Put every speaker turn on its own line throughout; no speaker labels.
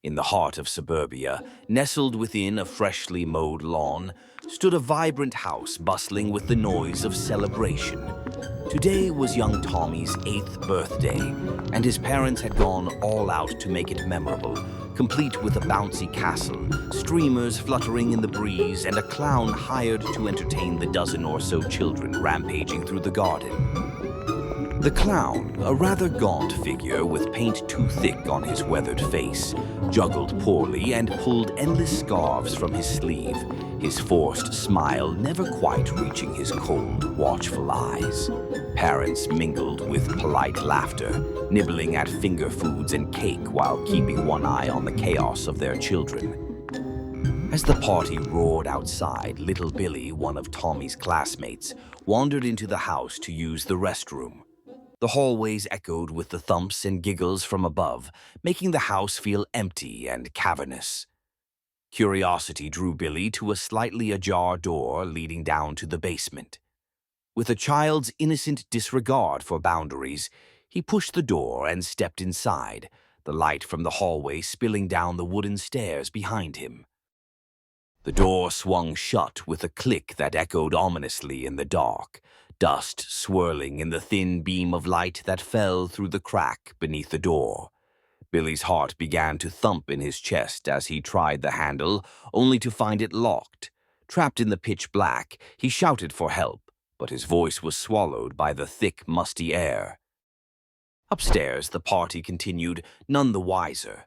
In the heart of suburbia, nestled within a freshly mowed lawn, stood a vibrant house bustling with the noise of celebration. Today was young Tommy's 8th birthday, and his parents had gone all out to make it memorable, complete with a bouncy castle, streamers fluttering in the breeze, and a clown hired to entertain the dozen or so children rampaging through the garden. The clown, a rather gaunt figure with paint too thick on his weathered face, juggled poorly and pulled endless scarves from his sleeve, his forced smile never quite reaching his cold, watchful eyes. Parents mingled with polite laughter, nibbling at finger foods and cake while keeping one eye on the chaos of their children. As the party roared outside, little Billy, one of Tommy's classmates, wandered into the house to use the restroom. The hallways echoed with the thumps and giggles from above, making the house feel empty and cavernous. Curiosity drew Billy to a slightly ajar door leading down to the basement. With a child's innocent disregard for boundaries, he pushed the door and stepped inside, the light from the hallway spilling down the wooden stairs behind him. The door swung shut with a click that echoed ominously in the dark, dust swirling in the thin beam of light that fell through the crack beneath the door. Billy's heart began to thump in his chest as he tried the handle, only to find it locked. Trapped in the pitch black, he shouted for help, but his voice was swallowed by the thick, musty air. Upstairs, the party continued, none the wiser.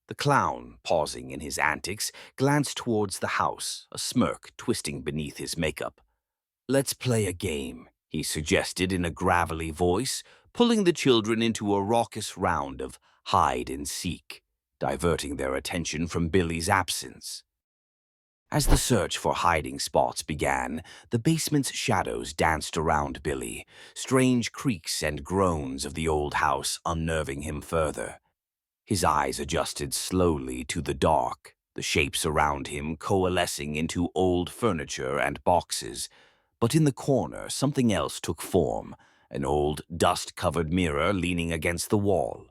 The clown, pausing in his antics, glanced towards the house, a smirk twisting beneath his makeup. "Let's play a game," he suggested in a gravelly voice, pulling the children into a raucous round of hide and seek, diverting their attention from Billy's absence. As the search for hiding spots began, the basement's shadows danced around Billy, strange creaks and groans of the old house unnerving him further. His eyes adjusted slowly to the dark, the shapes around him coalescing into old furniture and boxes. But in the corner, something else took form, an old, dust-covered mirror leaning against the wall.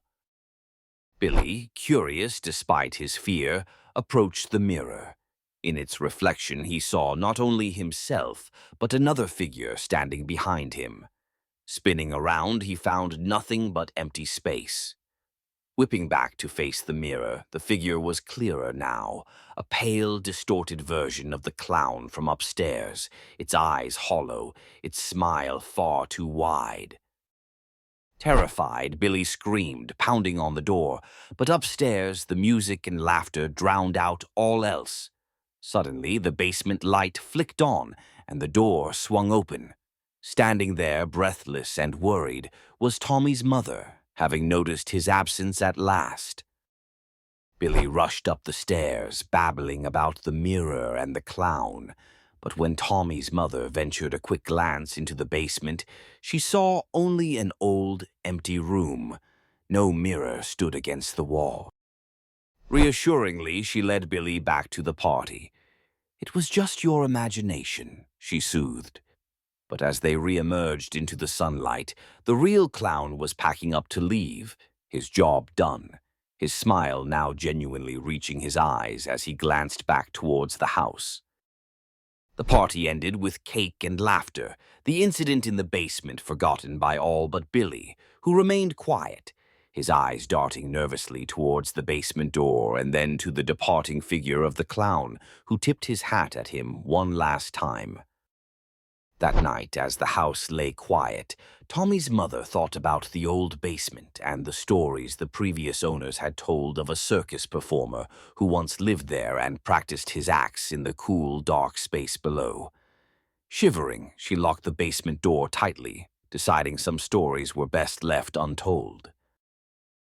Billy, curious despite his fear, approached the mirror. In its reflection, he saw not only himself, but another figure standing behind him. Spinning around, he found nothing but empty space. Whipping back to face the mirror, the figure was clearer now, a pale, distorted version of the clown from upstairs, its eyes hollow, its smile far too wide. Terrified, Billy screamed, pounding on the door, but upstairs the music and laughter drowned out all else. Suddenly, the basement light flicked on, and the door swung open. Standing there, breathless and worried, was Tommy's mother, having noticed his absence at last. Billy rushed up the stairs, babbling about the mirror and the clown. But when Tommy's mother ventured a quick glance into the basement, she saw only an old, empty room. No mirror stood against the wall. Reassuringly, she led Billy back to the party. "It was just your imagination," she soothed. But as they re-emerged into the sunlight, the real clown was packing up to leave, his job done, his smile now genuinely reaching his eyes as he glanced back towards the house. The party ended with cake and laughter, the incident in the basement forgotten by all but Billy, who remained quiet, his eyes darting nervously towards the basement door and then to the departing figure of the clown, who tipped his hat at him one last time. That night, as the house lay quiet, Tommy's mother thought about the old basement and the stories the previous owners had told of a circus performer who once lived there and practiced his acts in the cool, dark space below. Shivering, she locked the basement door tightly, deciding some stories were best left untold.